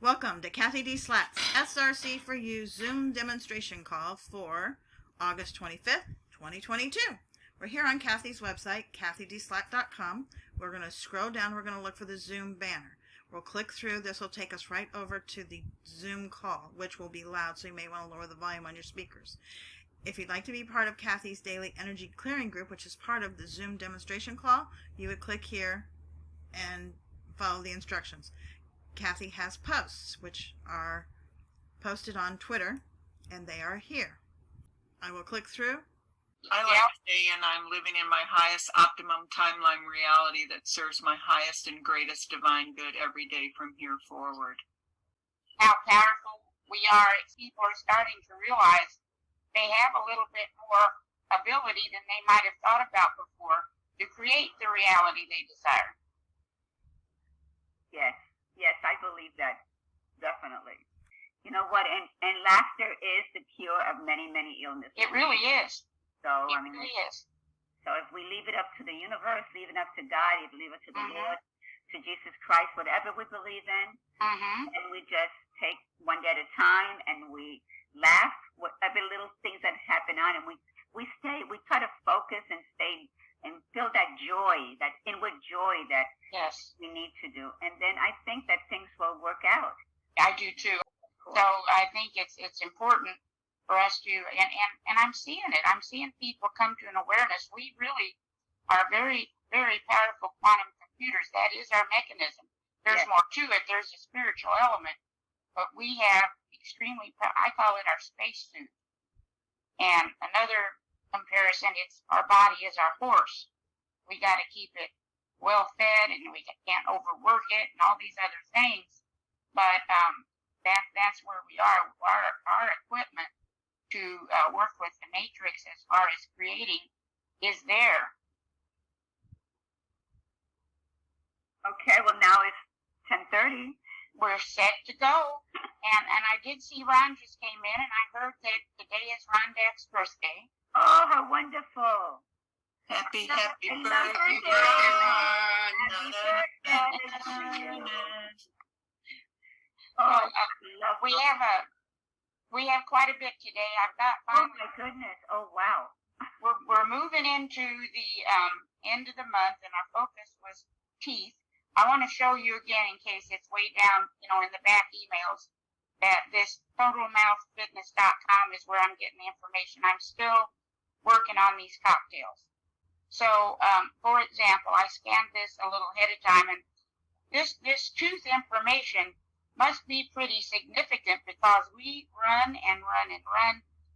Welcome to CathyDSlaught's SRC4u Zoom demonstration call for August 25th, 2022. We're here on Cathy's website, CathyDSlaght.com. We're going to scroll down. We're going to look for the Zoom banner. We'll click through. This will take us right over to the Zoom call, which will be loud, so you may want to lower the volume on your speakers. If you'd like to be part of Cathy's daily energy clearing group, which is part of the Zoom demonstration call, you would click here and follow the instructions. Cathy has posts, which are posted on Twitter, and they are here. I will click through. I like to say, and I'm living in my highest optimum timeline reality that serves my highest and greatest divine good every day from here forward. How powerful we are. People are starting to realize they have a little bit more ability than they might have thought about before to create the reality they desire. Yes, I believe that, definitely. You know what, and laughter is the cure of many, many illnesses. It really is. So, really is. So if we leave it up to the universe, leave it up to God, if we leave it to the Lord, to Jesus Christ, whatever we believe in, and we just take one day at a time, and we laugh, whatever little things that happen on, and we try to focus and stay and feel that joy, that inward joy that we need to do. And then I think that things will work out. I do too. So I think it's important for us to, and I'm seeing it. I'm seeing people come to an awareness. We really are very, very powerful quantum computers. That is our mechanism. There's more to it. There's a spiritual element. But we have extremely, I call it our spacesuit. And another comparison, it's our body is our horse. We got to keep it well fed, and we can't overwork it, and all these other things. But that's where we are. Our equipment to work with the matrix as far as creating is there. Okay, well now it's 10:30. We're set to go. And I did see Ron just came in, and I heard that today is Rondak's birthday. Oh, how wonderful. Happy birthday, Ron. Oh, we have quite a bit today. I've got oh my goodness. Oh wow. We're moving into the end of the month, and our focus was teeth. I want to show you again, in case it's way down, in the back emails, that this totalmouthfitness.com is where I'm getting the information. I'm still working on these cocktails. So, for example, I scanned this a little ahead of time, and this tooth information must be pretty significant because we run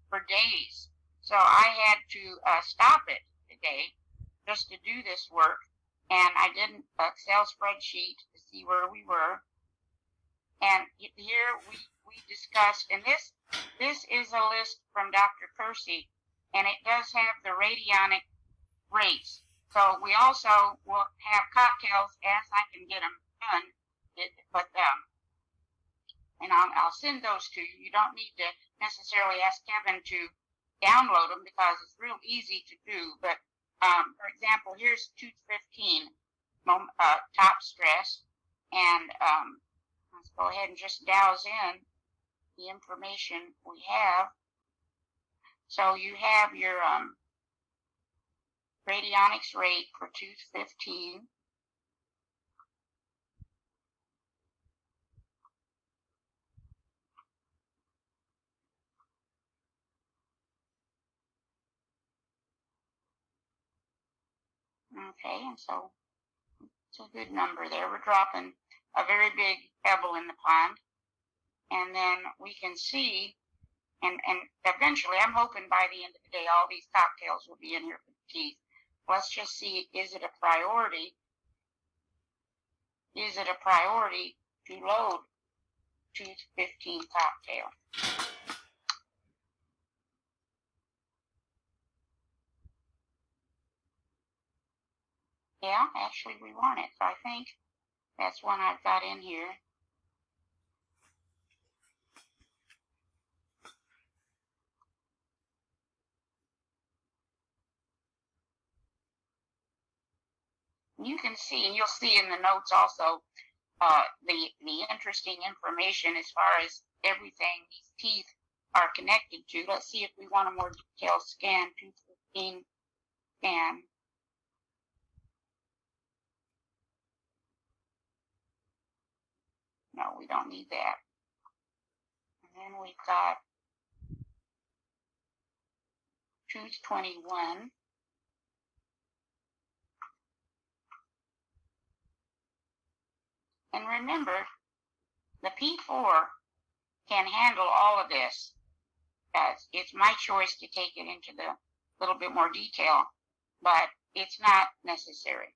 for days. So I had to stop it today just to do this work, and I did an Excel spreadsheet to see where we were. And here we discussed, and this is a list from Dr. Kersey, and it does have the radionic rates. So we also will have cocktails as I can get them done, and I'll send those to you. You don't need to necessarily ask Kevin to download them because it's real easy to do. But for example, here's tooth 15, top stress, and let's go ahead and just douse in the information we have. So you have your radionics rate for tooth 15. Okay, and so it's a good number there. We're dropping a very big pebble in the pond. And then we can see, and eventually, I'm hoping by the end of the day, all these cocktails will be in here for the teeth. Let's just see, is it a priority? Is it a priority to load tooth 15 cocktail? Yeah, actually we want it. So I think that's one I've got in here. You can see, and you'll see in the notes also, the interesting information as far as everything these teeth are connected to. Let's see if we want a more detailed scan. 215 scan. No, we don't need that. And then we've got tooth 21. And remember, the P4 can handle all of this. It's my choice to take it into the little bit more detail, but it's not necessary.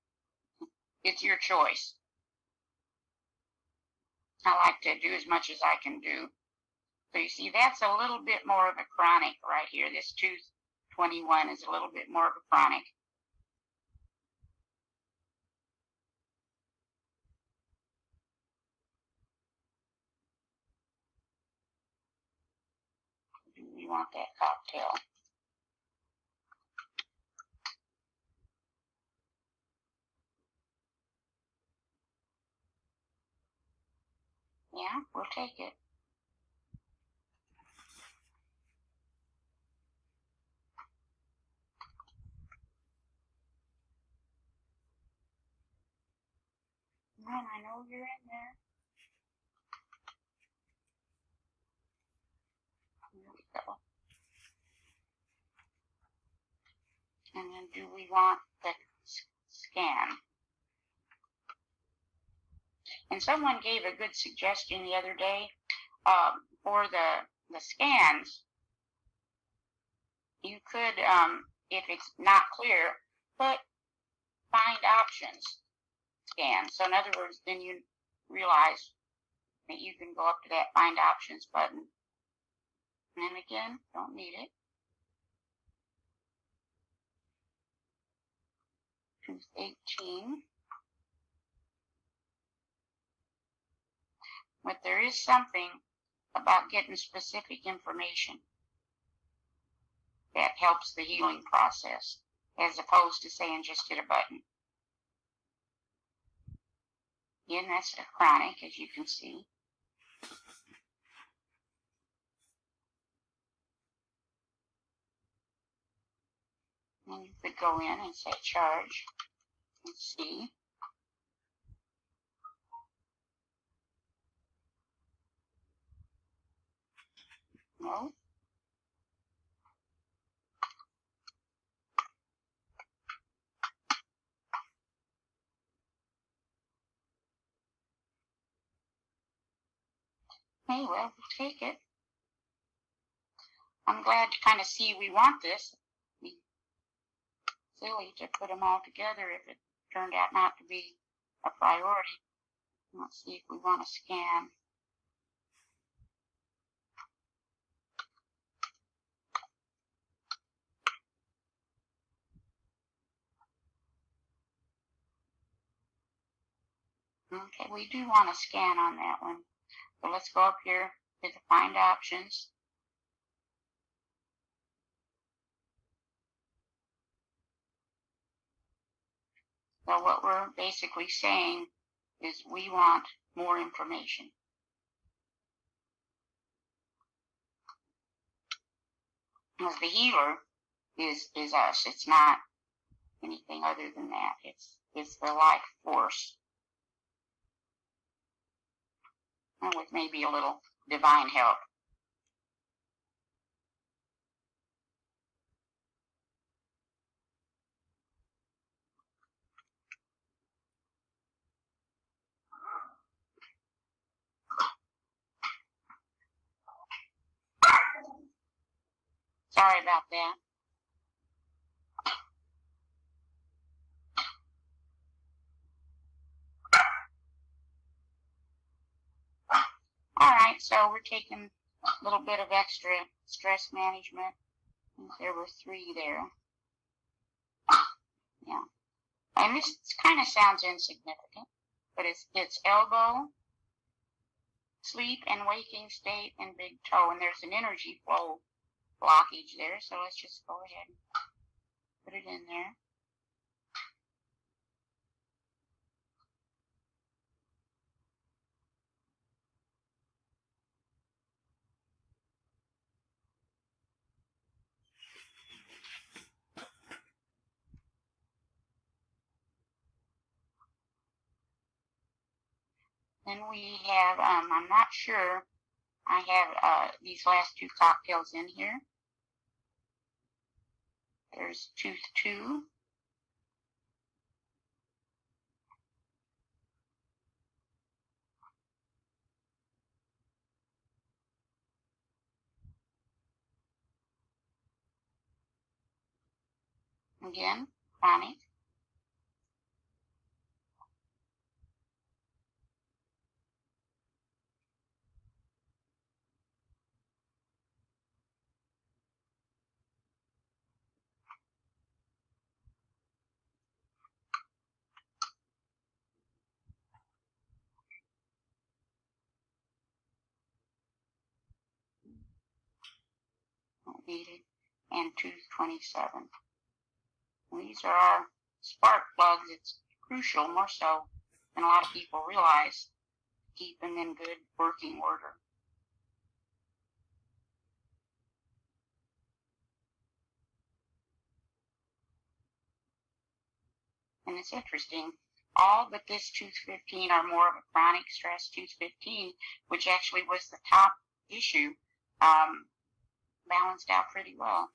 It's your choice. I like to do as much as I can do. So you see, that's a little bit more of a chronic right here. This tooth 21 is a little bit more of a chronic. Do we want that cocktail? Yeah, we'll take it. Man, I know you're in there. Here we go. And then do we want the scan? And someone gave a good suggestion the other day for the scans. You could, if it's not clear, put find options scan. So in other words, then you realize that you can go up to that find options button. And then again, don't need it. Tooth 18. But there is something about getting specific information that helps the healing process, as opposed to saying just hit a button. Again, that's a chronic, as you can see. And you could go in and say charge and see. No. Hey, well, we'll take it. I'm glad to kind of see we want this. It'd be silly to put them all together if it turned out not to be a priority. Let's see if we want to scan. Okay, we do want to scan on that one. So let's go up here to the find options. So what we're basically saying is we want more information. Because the healer is us. It's not anything other than that. It's the life force. And with maybe a little divine help. Sorry about that. All right, so we're taking a little bit of extra stress management. I think there were 3 there. Yeah. And this kind of sounds insignificant, but it's elbow, sleep and waking state, and big toe. And there's an energy flow blockage there, so let's just go ahead and put it in there. Then we have, I'm not sure, I have these last two cocktails in here. There's Tooth 2. Again, chronic. Don't need it. And Tooth 27. And these are our spark plugs. It's crucial, more so than a lot of people realize, to keep them in good working order. And it's interesting, all but this Tooth 15 are more of a chronic stress. Tooth 15, which actually was the top issue, balanced out pretty well.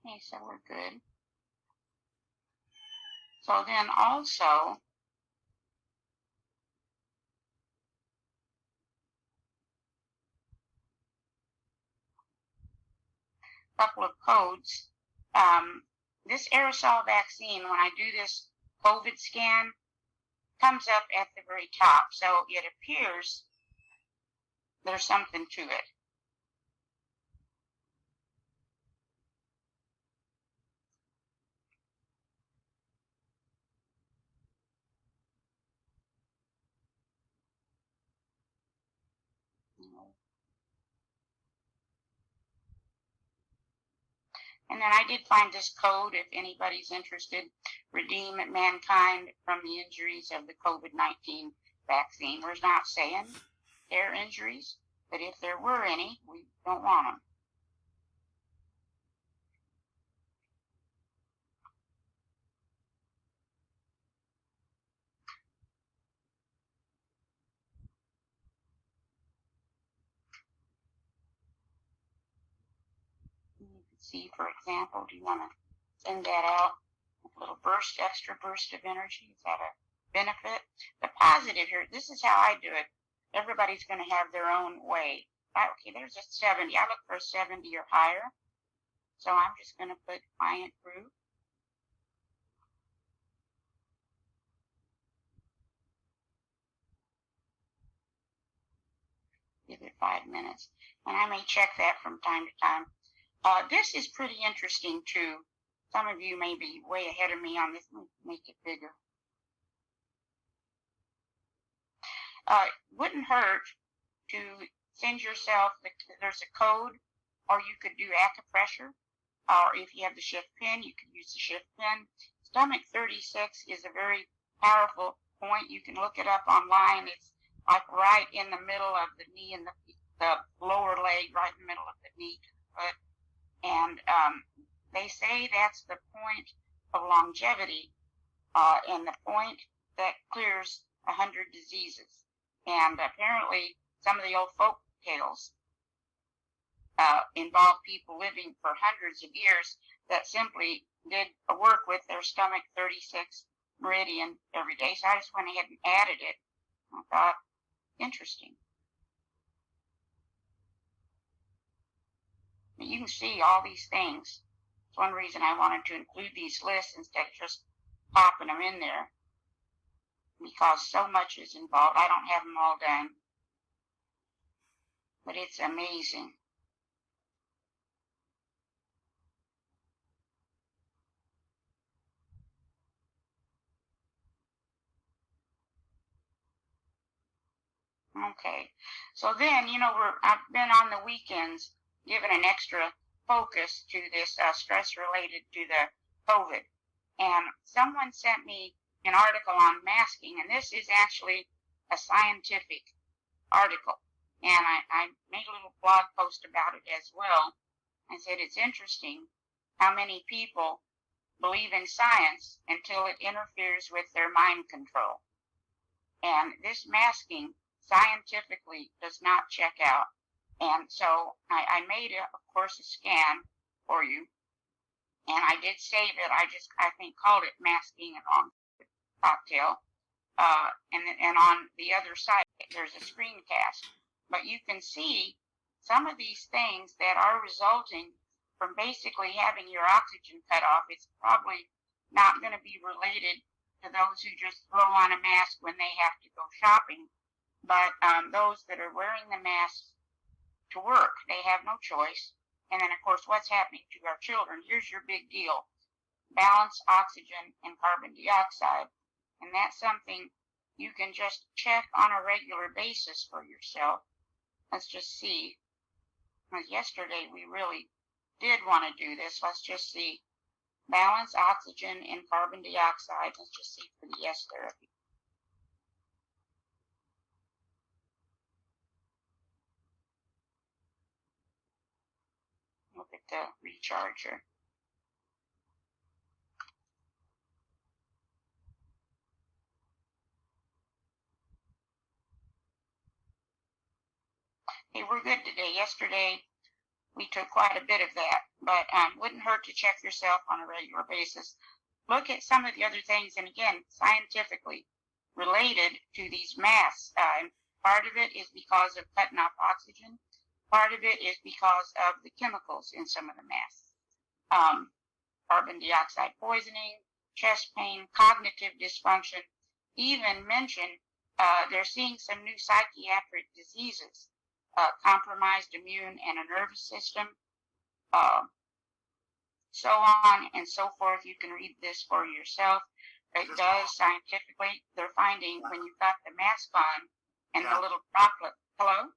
Okay, so we're good. So then also, a couple of codes. This aerosol vaccine, when I do this COVID scan, comes up at the very top. So it appears there's something to it. And then I did find this code, if anybody's interested, redeem mankind from the injuries of the COVID-19 vaccine. We're not saying they're injuries, but if there were any, we don't want them. You can see, for example, do you want to send that out? A little burst, extra burst of energy. Is that a benefit? The positive here, this is how I do it. Everybody's going to have their own way. Okay, there's a 70. I look for a 70 or higher. So I'm just going to put client group. Give it 5 minutes. And I may check that from time to time. This is pretty interesting too. Some of you may be way ahead of me on this. Let me make it bigger. Wouldn't hurt to send yourself, there's a code, or you could do acupressure, or if you have the shift pin, you could use the shift pin. Stomach 36 is a very powerful point. You can look it up online. It's like right in the middle of the knee and the lower leg, right in the middle of the knee to the foot. And they say that's the point of longevity and the point that clears 100 diseases. And apparently some of the old folk tales involve people living for hundreds of years that simply did a work with their stomach 36 meridian every day. So I just went ahead and added it. I thought, interesting. But you can see all these things. It's one reason I wanted to include these lists instead of just popping them in there, because so much is involved. I don't have them all done, but it's amazing. Okay, so then, I've been on the weekends given an extra focus to this stress related to the COVID. And someone sent me an article on masking, and this is actually a scientific article. And I made a little blog post about it as well. I said it's interesting how many people believe in science until it interferes with their mind control. And this masking scientifically does not check out. And so I made, of course, a scan for you. And I did save it. I think, called it masking on cocktail. And on the other side, there's a screencast. But you can see some of these things that are resulting from basically having your oxygen cut off. It's probably not going to be related to those who just throw on a mask when they have to go shopping. But those that are wearing the masks to work, they have no choice. And then, of course, what's happening to our children? Here's your big deal. Balance oxygen and carbon dioxide. And that's something you can just check on a regular basis for yourself. Let's just see. Yesterday, we really did want to do this. Let's just see. Balance oxygen and carbon dioxide. Let's just see for the yes therapy. Look at the recharger. Hey, we're good today. Yesterday, we took quite a bit of that, but wouldn't hurt to check yourself on a regular basis. Look at some of the other things, and again, scientifically related to these masks. Part of it is because of cutting off oxygen. Part of it is because of the chemicals in some of the masks. Carbon dioxide poisoning, chest pain, cognitive dysfunction, even mention they're seeing some new psychiatric diseases. Compromised immune and a nervous system, so on and so forth. You can read this for yourself. It does scientifically. They're finding when you've got the mask on and the little droplet. Hello?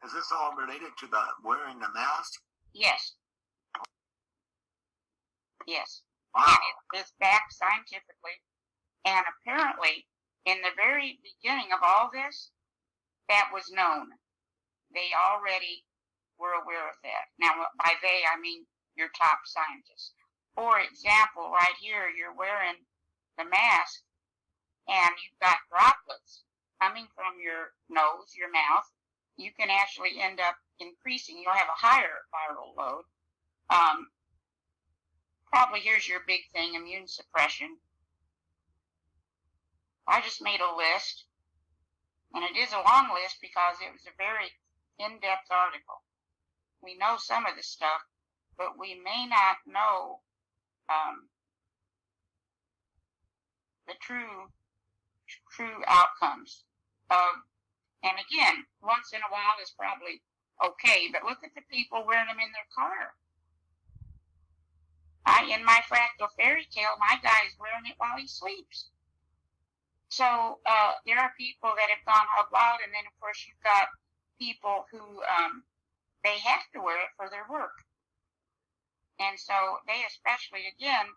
Is this all related to the wearing the mask? Yes. Yes. Wow. And it's backed scientifically. And apparently, in the very beginning of all this, that was known. They already were aware of that. Now, by they, I mean your top scientists. For example, right here, you're wearing the mask, and you've got droplets coming from your nose, your mouth. You can actually end up increasing. You'll have a higher viral load. Probably here's your big thing, immune suppression. I just made a list, and it is a long list because it was a very in-depth article. We know some of the stuff, but we may not know the true outcomes of. And again, once in a while is probably okay, but look at the people wearing them in their car. In my fractal fairy tale, my guy's wearing it while he sleeps. So there are people that have gone hog wild, and then of course you've got people who they have to wear it for their work. And so they especially, again,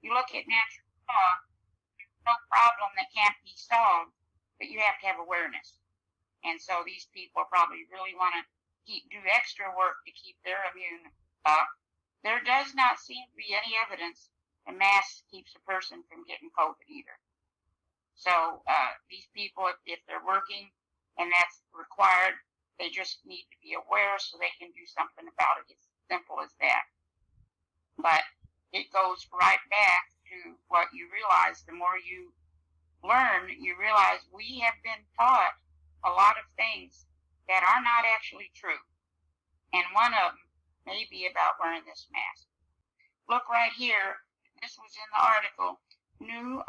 you look at natural law, there's no problem that can't be solved, but you have to have awareness. And so these people probably really want to do extra work to keep their immune up. There does not seem to be any evidence a mask keeps a person from getting COVID either. So these people, if they're working and that's required, they just need to be aware so they can do something about it. It's simple as that. But it goes right back to what you realize. The more you learn, you realize we have been taught a lot of things that are not actually true. And one of them may be about wearing this mask. Look right here. This was in the article, new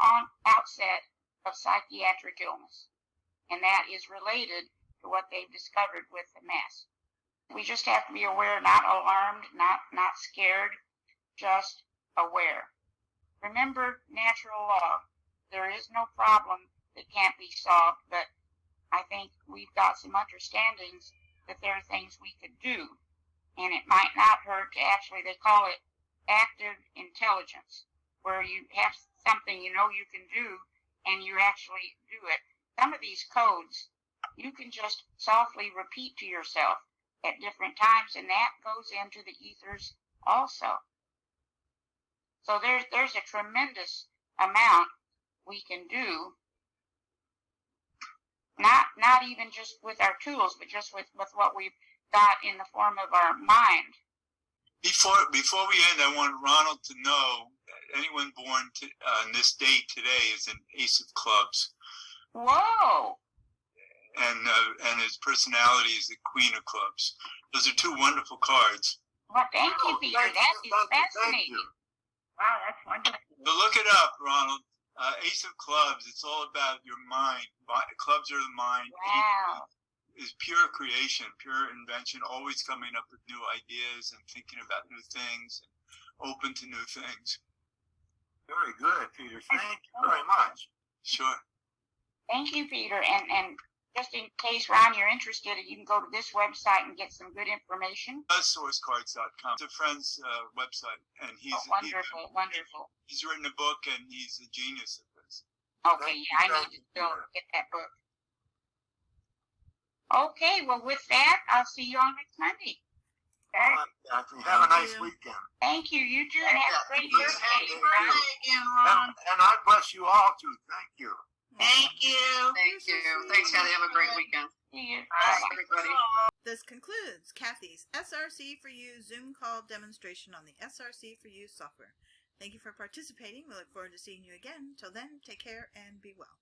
outset of psychiatric illness. And that is related to what they've discovered with the mask. We just have to be aware, not alarmed, not scared, just aware. Remember natural law. There is no problem that can't be solved, but I think we've got some understandings that there are things we could do. might not hurt to actually, they call it active intelligence, where you have something you know you can do and you actually do it. Some of these codes you can just softly repeat to yourself at different times, and that goes into the ethers also. So there's a tremendous amount we can do, not even just with our tools, but just with what we've got in the form of our mind. Before we end, I want Ronald to know that anyone born on this date today is an ace of clubs. Whoa! And his personality is the queen of clubs. Those are two wonderful cards. Well, thank you, Peter. That is fascinating. Wow, that's wonderful. But look it up, Ronald. Ace of clubs, it's all about your mind. Clubs are the mind. Wow. Is pure creation, pure invention, always coming up with new ideas and thinking about new things, and open to new things. Very good, Peter. Thank you very much. Sure. Thank you, Peter. And just in case, Ron, you're interested, you can go to this website and get some good information. Sourcecards.com. It's a friend's website, and he's wonderful. He's written a book, and he's a genius at this. Okay, yeah, I need to still get that book. Okay, well, with that, I'll see you on next Monday. All right, Cathy. Have a nice weekend. Thank you. You too, and have a great birthday. Happy birthday again, Ron. And I bless you all too. Thank you. Thank you. Thank you. Thanks, Cathy. Have a great weekend. See you. Bye, Bye. everybody. This concludes Cathy's SRC4u Zoom call demonstration on the SRC4u software. Thank you for participating. We look forward to seeing you again. Till then, take care and be well.